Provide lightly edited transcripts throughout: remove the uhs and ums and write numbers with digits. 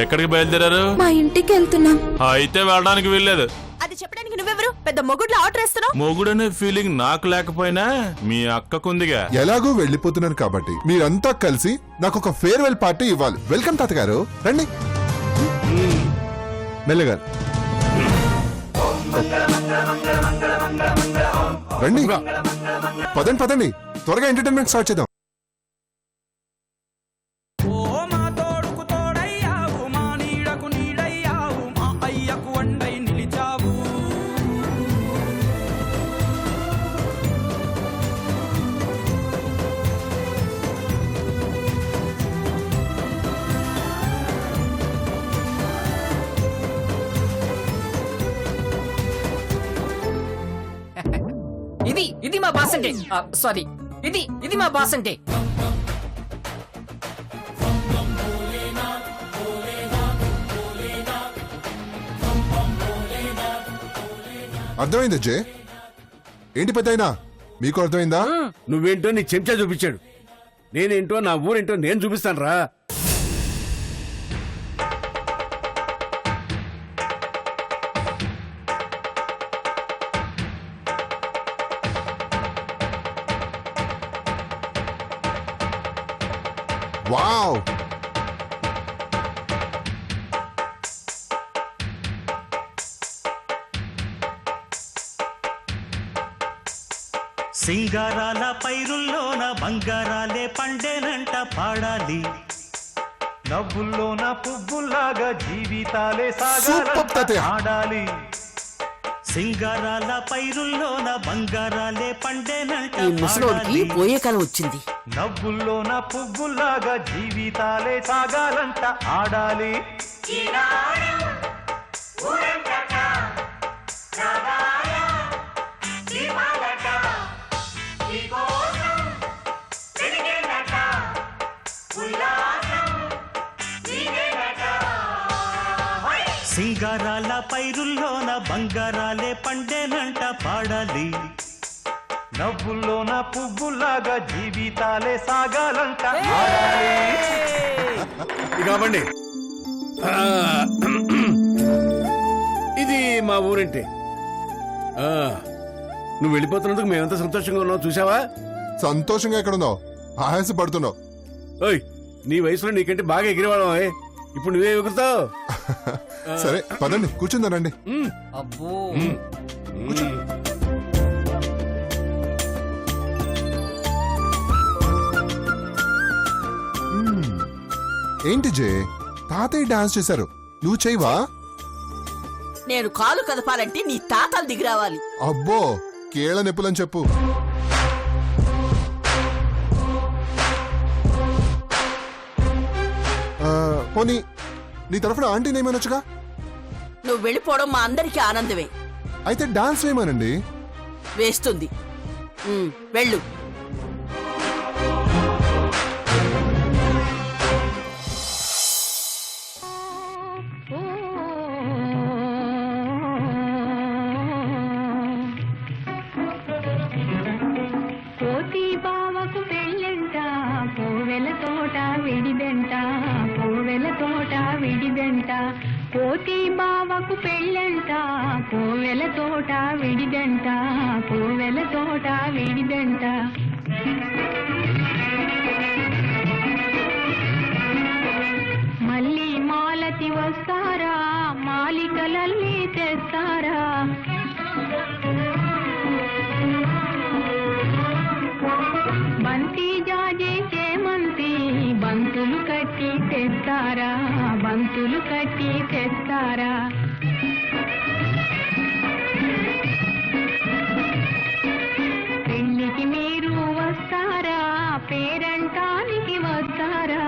ఎక్కడికి బయలుదేరారు? మా ఇంటికి వెళ్తున్నాం. అయితే వెళ్ళడానికి వీల్లేదు. అది చెప్పడానికి నువ్వెవరు? పెద్ద మొగుడ్లో ఆర్డర్ వేస్తున్నావు. మొగుడనే ఫీలింగ్ నాకు లేకపోయినా మీ అక్కకుందిగా. ఎలాగో వెళ్ళిపోతున్నాను కాబట్టి మీరంతా కలిసి నాకు ఒక ఫేర్వెల్ పార్టీ ఇవ్వాలి. వెల్కమ్ తాతగారు, రండి. మెల్లగారు రండి, పదండి పదండి, త్వరగా ఎంటర్టైన్మెంట్ స్టార్ట్ చేద్దాం. ఇది మా బాస్ అంటే. సారీ, ఇది మా బాస్ అంటే. అర్థమైంది జే? ఏంటి పెద్దయినా, మీకు అర్థమైందా? నువ్వేంటో నీ చెంచా చూపించాడు, నేనేంటో నా ఊరేంటో నేను చూపిస్తాను రా. వావ్, సింగారాల పైరుల్లోన బంగారాలే పండేనంట పాడాలి. నవ్వుల్లోన పువ్వుల్లాగా జీవితాలే సాగాలంట ఆడాలి. సింగారాల పైరుల్లోన బంగారాలే పండేనంట ముసలోడికి పోయే కాలం వచ్చింది. నవ్వుల్లోన పువ్వుల్లాగా జీవితాలే సాగాలంట ఆడాలి. సింగారాల పైరుల్లోన బంగారాలే పండేనంట పాడాలి. నవ్వుల్లోన పువ్వులాగా జీవితాలే సాగాలంట ఆడాలి. ఇవ్వండి, ఇది మా ఊరేంటి. నువ్వు వెళ్ళిపోతున్నందుకు మేమెంత సంతోషంగా ఉన్నావు చూసావా? సంతోషంగా ఎక్కడున్నావు? ఆయాస పడుతున్నావు. ఓయ్, నీ వయసులో నీకంటే బాగా ఎగిరేవాళ్ళం. ఇప్పుడు నువ్వే ఎగురుతావు. సరే పదండి, కూర్చుందానండి. అబ్బో, ఏంటి జే, తాతయ్య డాన్స్ చేశారు, నువ్వు చేయవా? నేను కాలు కదపాలంటే నీ తాతలు దిగి రావాలి. అబ్బో, కీళ్ళ నొప్పులని చెప్పు. పోనీ నీ తరఫున ఆంటీ నేమనొచ్చుగా? నువ్వు వెళ్ళిపోవడం మా అందరికీ ఆనందమే. అయితే డాన్స్ వేయమనండి. వేస్తుంది, వెళ్ళు. కోతి బావకు పెళ్ళంట, కోవెల తోట విడిదంట, కోవెల తోట విడిదంట. మళ్ళీ మాలతి వస్తారా, మాలికలల్లి తెస్తారా? బంతి జాజి చేమంతి బంతులు కట్టి తెస్తారా, బంతులు కట్టి తెస్తారా? పెళ్లికి మీరు వస్తారా, పేరంటానికి వస్తారా?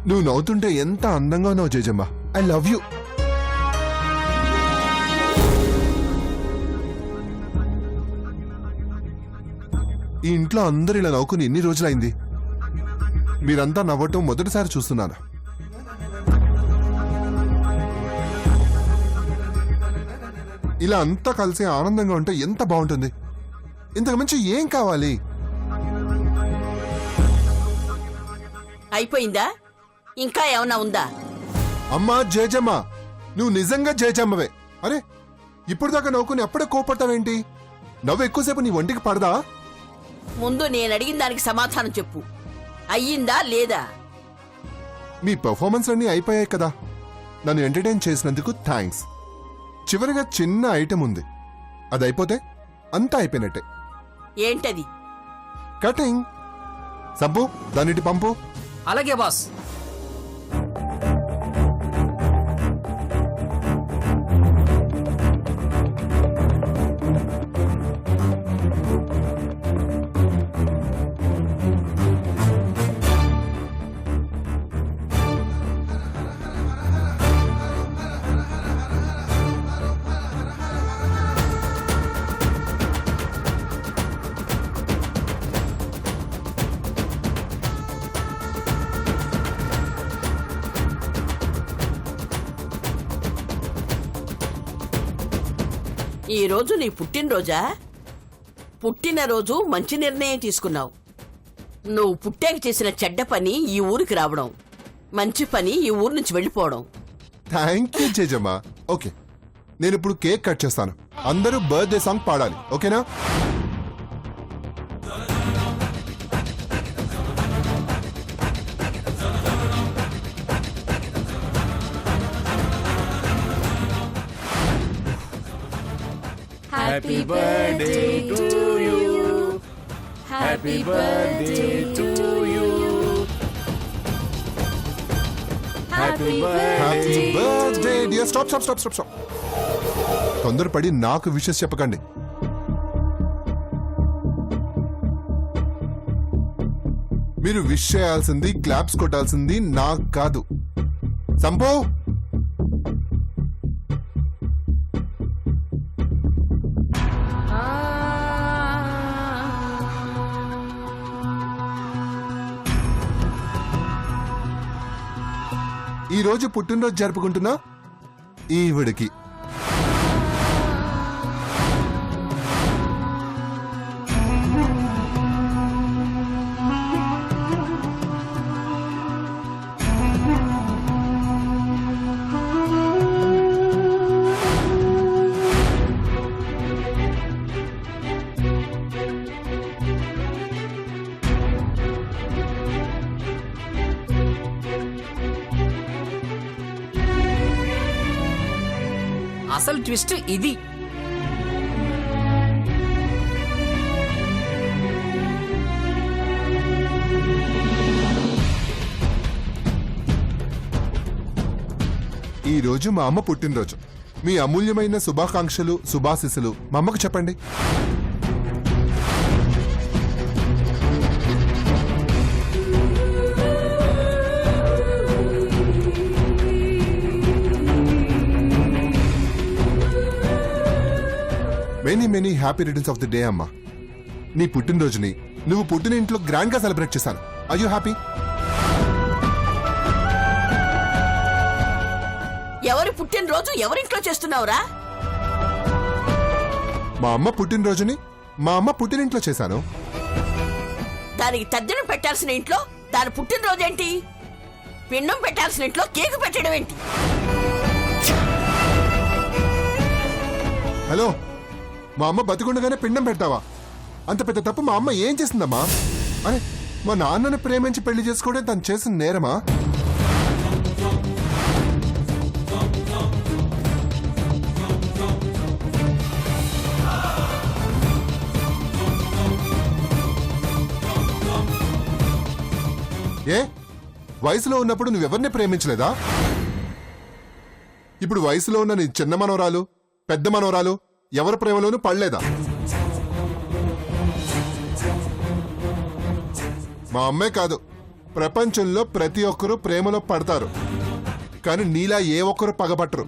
నువ్వు నవ్వుతుంటే ఎంత అందంగా ఉన్నావు జేజమ్మ. I love you. ఈ ఇంట్లో అందరు ఇలా నవ్వుకుని ఎన్ని రోజులైంది? మీరంతా నవ్వటం మొదటిసారి చూస్తున్నాను. ఇలా అంతా కలిసి ఆనందంగా ఉంటే ఎంత బాగుంటుంది. ఇంతకు మించి ఏం కావాలి? అయిపోయిందా? ఇంకా ఏమన్నా ఉందా? అమ్మా జేజమ్మ, నువ్వు నిజంగా జేజమ్మవే. అరే ఇప్పుడు దాకా నవ్వుకుని అప్పుడే కోపడతావేంటి? నవ్వు ఎక్కువసేపు నీ ఒంటికి పడదా? ముందు నేను అడిగిన దానికి సమాధానం చెప్పు. అయ్యిందా లేదా? మీ పెర్ఫార్మెన్స్ అన్నీ అయిపోయాయి కదా. నన్ను ఎంటర్టైన్ చేసినందుకు థ్యాంక్స్. చివరిగా చిన్న ఐటెం ఉంది, అది అయిపోతే అంతా అయిపోయినట్టే. ఏంటది? కటింగ్. సంపు, దానిటి పంపు. అలాగే బాస్. ఈ రోజు నీ పుట్టినరోజా? పుట్టినరోజు మంచి నిర్ణయం తీసుకున్నావు. నువ్వు పుట్టాక చేసిన చెడ్డ పని ఈ ఊరికి రావడం, మంచి పని ఈ ఊరు నుంచి వెళ్ళిపోవడం. Thank you Jejamma. ఓకే, నేను ఇప్పుడు కేక్ కట్ చేస్తాను. అందరూ బర్త్డే సాంగ్ పాడాలి, ఓకేనా? Happy birthday to you. Happy birthday to you. Happy happy birthday dear. Stop stop stop stop stop. తొందరపడి నాకు విషెస్ చెప్పకండి. మీరు విష్ చేయాల్సింది, క్లాప్స్ కొట్టాల్సింది నాకు కాదు. సంపో, ఈ రోజు పుట్టినరోజు జరుపుకుంటున్నా ఈవిడికి అసలు ట్విస్ట్ ఇది. ఈ రోజు మా అమ్మ పుట్టినరోజు. మీ అమూల్యమైన శుభాకాంక్షలు, శుభాశీస్సులు మా అమ్మకు చెప్పండి. Many many happy returns of the day అమ్మా. నీ పుట్టినరోజుని నువ్వు పుట్టిన ఇంట్లో గ్రాండ్ గా సెలబ్రేట్ చేశాను. Are you happy? ఎవరి పుట్టినరోజు ఎవరింట్లో చేస్తున్నావురా? మా అమ్మ పుట్టినరోజుని మా అమ్మ పుట్టినింట్లో చేశాను. దానికి తద్దినం పెట్టాల్సిన ఇంట్లో దాని పుట్టినరోజేంటి? పిండం పెట్టాల్సిన ఇంట్లో కేకు పెట్టడం ఏంటి? హలో, మా అమ్మ బతికుండగానే పిండం పెడతావా? అంత పెద్ద తప్పు మా అమ్మ ఏం చేసిందమ్మా? అరే, మా నాన్నని ప్రేమించి పెళ్లి చేసుకోవడం తను చేసిన నేరమా? ఏ వయసులో ఉన్నప్పుడు నువ్వెవరిని ప్రేమించలేదా? ఇప్పుడు వయసులో ఉన్న నీ చిన్న మనవరాలు, పెద్ద మనవరాలు ఎవరి ప్రేమలోనూ పడలేదా? మా అమ్మే కాదు, ప్రపంచంలో ప్రతి ఒక్కరూ ప్రేమలో పడతారు, కానీ నీలా ఏ ఒక్కరు పగబట్టరు.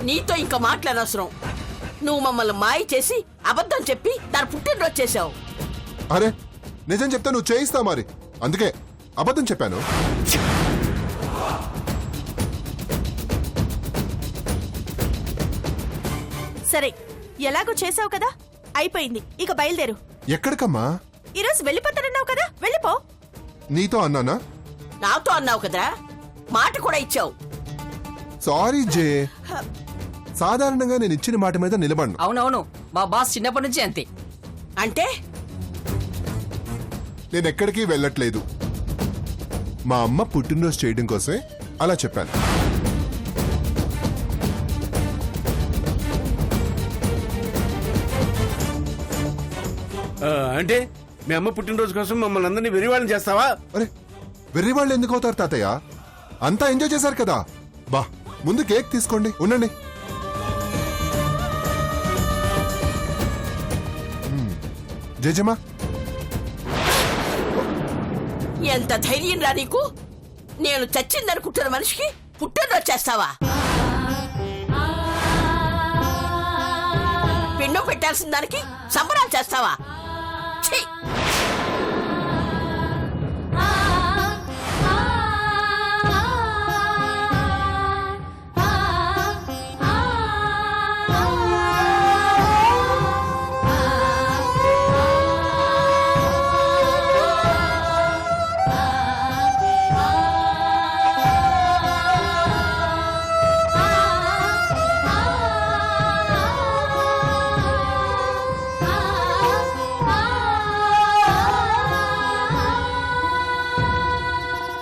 నీతో ఇంకా మాట్లాడనవసరం. నువ్వు మమ్మల్ని మాయ చేసి అబద్ధం చెప్పి దాని పుట్టినరోజు చేశావు. అరే, నిజం చెప్తే నువ్వు చేయిస్తావు మరి, అందుకే అబద్ధం చెప్పాను. సరే ఎలాగో చేసావు కదా, అయిపోయింది. ఇక బయలుదేరు. ఎక్కడికమ్మా? ఈరోజు వెళ్ళిపోతానన్నావు కదా, వెళ్ళిపో. నీతో అన్నానా? నాతో అన్నావు కదరా, మాట కూడా ఇచ్చావు. సారీ జే, సాధారణంగా నేను ఇచ్చిన మాట మీద నిలబడను. అవునవును, మా బాస్ చిన్నప్పటి నుంచి అంతే. అంటే నేను ఎక్కడికి వెళ్ళట్లేదు. మా అమ్మ పుట్టినరోజు చేయడం కోసమే అలా చెప్పాను. అంటే మీ అమ్మ పుట్టినరోజు కోసం మమ్మల్ని అందరినీ వెరివాళ్ళని చేస్తావా? అరే, వెర్రి వాళ్ళు ఎందుకు అవుతారు తాతయ్య? అంతా ఎంజాయ్ చేశారు కదా. బా, ముందు కేక్ తీసుకోండి, ఉండండి. జేజమ్మా, ఎంత ధైర్యం రా నీకు? నేను చచ్చిందనుకుంటున్న మనిషికి పుట్టినరోజు చేస్తావా? పిండం పెట్టాల్సిన దానికి సంబరాలు చేస్తావా? ఛీ!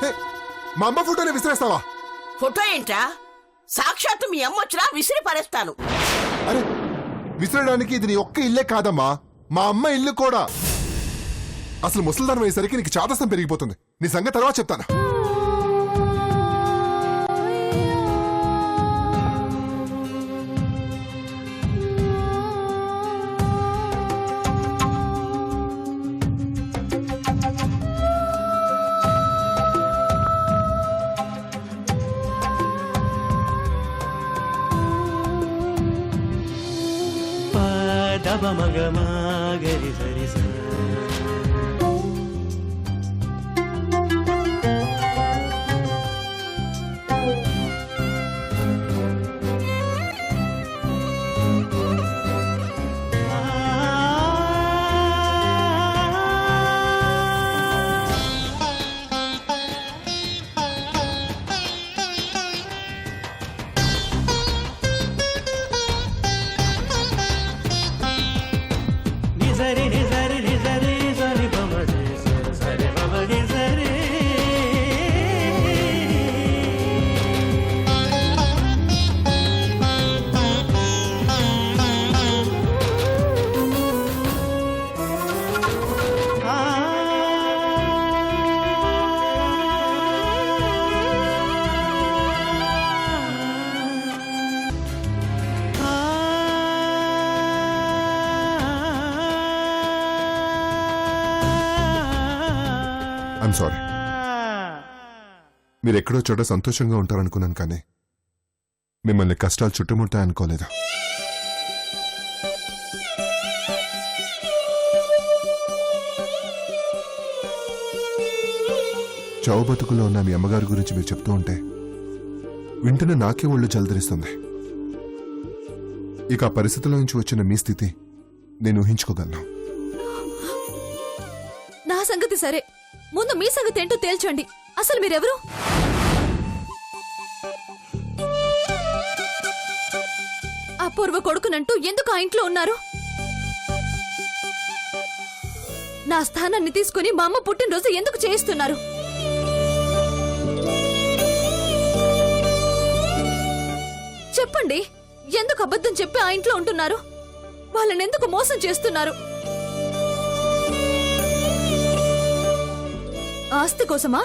హే, మా అమ్మ ఫోటోని విసిరేస్తావా? ఫోటో ఏంట్రా? సాక్షాత్తు మీ అమ్మ వచ్చినా విసిరి పారేస్తాను. అరే, విసిరడానికి ఇది నీ ఒక్క ఇల్లే కాదమ్మా, మా అమ్మ ఇల్లు కూడా. అసలు ముసలిదానం అయ్యేసరికి నీకు చాదస్తం పెరిగిపోతుంది. నీ సంగతి తర్వాత చెప్తాను. దబ మగ మాగరి సరి స నిజరి నిజరి నిజరి సరి బమరి సరి బమరి సరి ఐఎమ్ సారీ. మీరు ఎక్కడో చోట సంతోషంగా ఉంటారనుకున్నాను, కానీ మిమ్మల్ని కష్టాలు చుట్టుముడతాయనుకోలేదు. చావు బతుకులో ఉన్న మీ అమ్మగారి గురించి మీరు చెప్తూ ఉంటే వింటున్న నాకే ఒళ్ళు జలదరిస్తుంది. ఇక ఆ పరిస్థితిలో నుంచి వచ్చిన మీ స్థితి నేను ఊహించుకోగలను. నా సంగతి సరే, ముందు మీ సంగతి ఏంటో తేల్చండి. అసలు మీరెవరు? అపూర్వ కొడుకునంటూ ఎందుకు ఆ ఇంట్లో ఉన్నారు? నా స్థానాన్ని తీసుకుని మా అమ్మ పుట్టినరోజు ఎందుకు చేయిస్తున్నారు? చెప్పండి, ఎందుకు అబద్ధం చెప్పి ఆ ఇంట్లో ఉంటున్నారు? వాళ్ళని ఎందుకు మోసం చేస్తున్నారు? ఆస్తి కోసమా?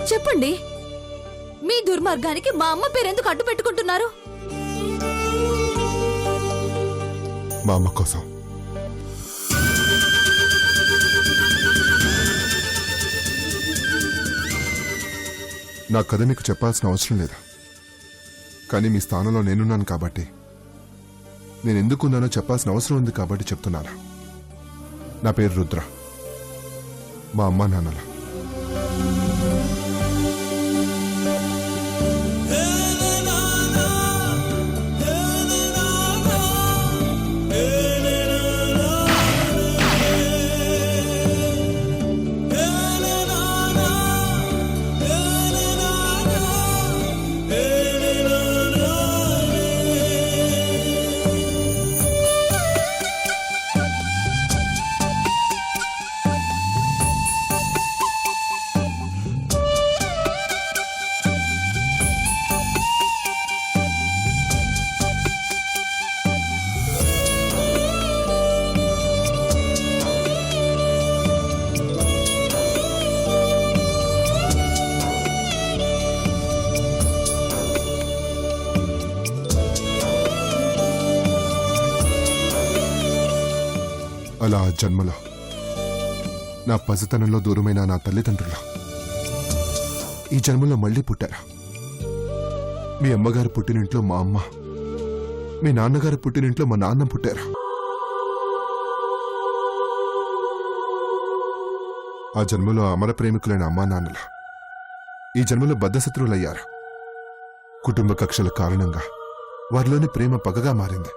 చెప్పండి, మీ దుర్మార్గానికి మా అమ్మ పేరెందుకు అడ్డు పెట్టుకుంటున్నారు? మా అమ్మ కోసం. నా కథ మీకు చెప్పాల్సిన అవసరం లేదు, కానీ మీ స్థానంలో నేనున్నాను కాబట్టి, నేను ఎందుకున్నానో చెప్పాల్సిన అవసరం ఉంది కాబట్టి చెప్తున్నాను. నా పేరు రుద్ర. మా అమ్మ నాన్నల జన్మలో నా పసితనంలో దూరమైన నా తల్లిదండ్రులు ఈ జన్మలో మళ్ళీ పుట్టారా. మీ అమ్మగారు పుట్టినింట్లో మా అమ్మ, మీ నాన్నగారు పుట్టినింట్లో మా నాన్న పుట్టారా. ఆ జన్మలో అమర ప్రేమికులైన అమ్మా నాన్నల ఈ జన్మలో బద్ధశత్రువులయ్యారు. కుటుంబ కక్షల కారణంగా వారిలోని ప్రేమ పగగా మారింది.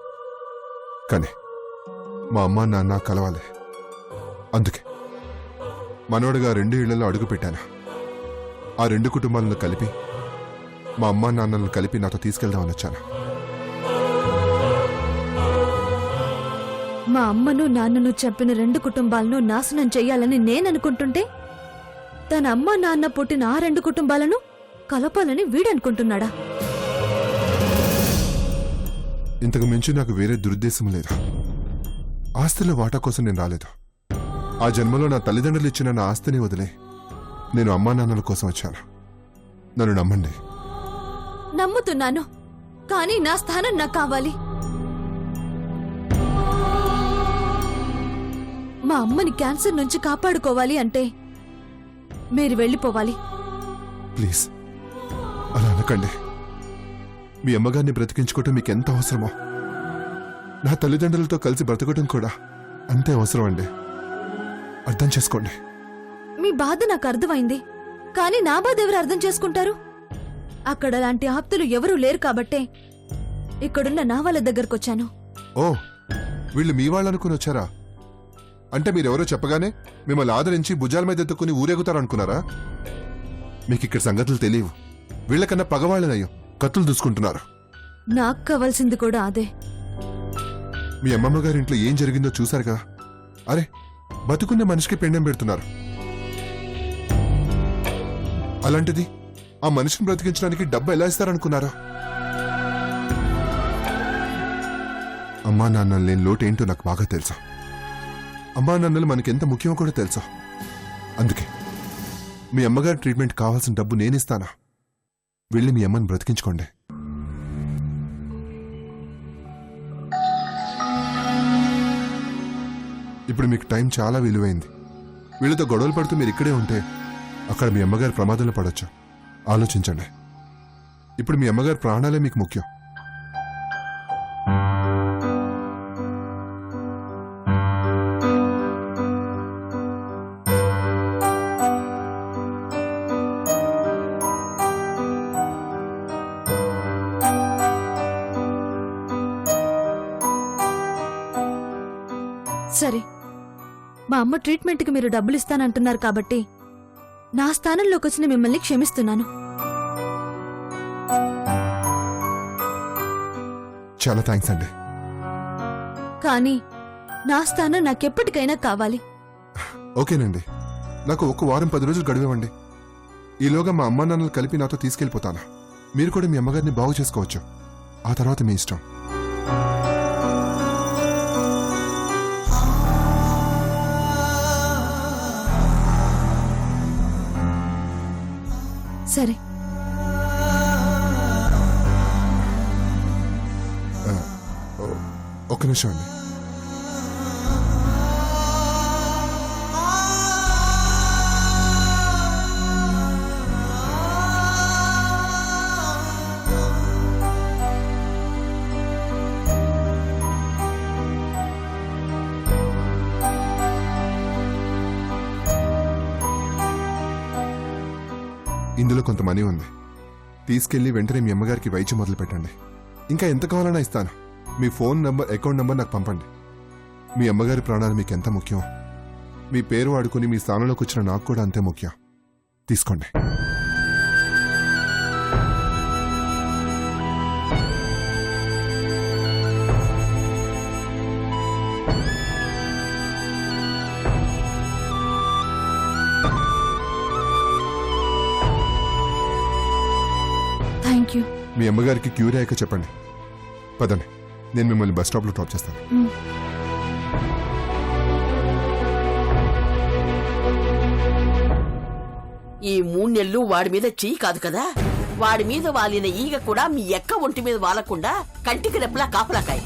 కానీ మా అమ్మా నాన్న కలవాలి. అందుకే మనోడుగా 2 ఇళ్లలో అడుగుపెట్టాను. ఆ 2 కుటుంబాలను కలిపి మా అమ్మా నాన్నలను కలిపి నాతో తీసుకెళ్దామని వచ్చాను. మా అమ్మను నాన్నను చంపిన 2 కుటుంబాలను నాశనం చెయ్యాలని నేననుకుంటుంటే తన అమ్మ నాన్న పుట్టిన ఆ 2 కుటుంబాలను కలపాలని వీడనుకుంటున్నాడా? ఇంతకు మించి నాకు వేరే దురుద్దేశం లేదు. ఆస్తిలో వాటా కోసం నేను రాలేదు. ఆ జన్మలో నా తల్లిదండ్రులు ఇచ్చిన నా ఆస్తిని వదిలే నేను అమ్మా నాన్నల కోసం వచ్చాను. నన్ను నమ్మండి. నమ్ముతున్నాను, కానీ నా స్థానం నాకు కావాలి. మా అమ్మని క్యాన్సర్ నుంచి కాపాడుకోవాలి అంటే మీరు వెళ్ళిపోవాలి. ప్లీజ్ అలా అనకండి. మీ అమ్మగారిని బ్రతికించుకోవటం మీకు ఎంత అవసరమో నా తల్లిదండ్రులతో కలిసి బ్రతకటం కూడా అంతే అవసరం అండి. అర్థం చేసుకోండి. మీ బాధ నాకు అర్థమైంది, కానీ నా బాధ ఎవరు అర్థం చేసుకుంటారు? అక్కడ అలాంటి ఆప్తులు ఎవరూ లేరు కాబట్టే ఇక్కడున్న నా వాళ్ళ దగ్గరకొచ్చాను. ఓ, వీళ్ళు మీ వాళ్ళు అనుకుని వచ్చారా? అంటే మీరెవరో చెప్పగానే మిమ్మల్ని ఆదరించి భుజాల మీద ఎత్తుకుని ఊరేగుతారనుకున్నారా? మీకు ఇక్కడ సంగతులు తెలియవు. వీళ్ళకన్నా పగవాళ్ళనయ్యో కత్తులు దూసుకుంటున్నారు. నాకు కావాల్సింది కూడా అదే. మీ అమ్మమ్మ గారింట్లో ఏం జరిగిందో చూశారుగా. అరే, బతుకున్న మనిషికి పెండం పెడుతున్నారు. అలాంటిది ఆ మనిషిని బ్రతికించడానికి డబ్బు ఎలా ఇస్తారనుకున్నారా? అమ్మా నాన్నలు లేని లోటు ఏంటో నాకు బాగా తెలుసు. అమ్మా నాన్నలు మనకెంత ముఖ్యమో కూడా తెలుసు. అందుకే మీ అమ్మగారి ట్రీట్మెంట్ కావాల్సిన డబ్బు నేనిస్తానా? వెళ్ళి మీ అమ్మని బ్రతికించుకోండి. ఇప్పుడు మీకు టైం చాలా విలువైంది. వీళ్ళతో గొడవలు పడుతూ మీరు ఇక్కడే ఉంటే అక్కడ మీ అమ్మగారు ప్రమాదంలో పడొచ్చు. ఆలోచించండి. ఇప్పుడు మీ అమ్మగారి ప్రాణాలే మీకు ముఖ్యం. సరే, మా అమ్మ ట్రీట్మెంట్కి మీరు డబ్బులు ఇస్తానంటున్నారు కాబట్టి నా స్థానంలోకి వచ్చిన మిమ్మల్ని క్షమిస్తున్నాను. చాలా థ్యాంక్స్ అండి. కానీ నా స్థానం నాకెప్పటికైనా కావాలి. ఓకేనండి, నాకు 1 వారం 10 రోజులు గడివేవండి. ఈలోగా మా అమ్మా నాన్నలు కలిపి నాతో తీసుకెళ్ళిపోతాను. మీరు కూడా మీ అమ్మగారిని బాగు చేసుకోవచ్చు. ఆ తర్వాత మీ ఇష్టం. సరే, ఒక్క నిమిషం అండి. ఇందులో కొంత మనీ ఉంది. తీసుకెళ్లి వెంటనే మీ అమ్మగారికి వైద్యం మొదలు పెట్టండి. ఇంకా ఎంత కావాలన్నా ఇస్తాను. మీ ఫోన్ నంబర్, అకౌంట్ నంబర్ నాకు పంపండి. మీ అమ్మగారి ప్రాణాలు మీకు ఎంత ముఖ్యం, మీ పేరు వాడుకుని మీ స్థానంలోకి వచ్చిన నాకు కూడా అంతే ముఖ్యం. తీసుకోండి. Thank you. మీ అమ్మగారికి క్యూర్ అయ్యాక చెప్పండి. పదండి, నేను మిమ్మల్ని బస్ స్టాప్లో డ్రాప్ చేస్తాను. ఈ 3 నెలలు వాడి మీద చెయ్యి కాదు కదా. వాడి మీద వాలిన ఈగ కూడా మీ ఎక్క ఒంటి మీద వాలకుండా కంటికి రెప్పలా కాపలాకాయ.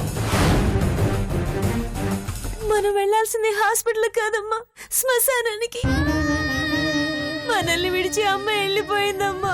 మనం వెళ్లాల్సింది హాస్పిటల్ కాదమ్మా, శ్మశానానికి. మనల్ని విడిచి అమ్మ వెళ్ళిపోయిందమ్మా.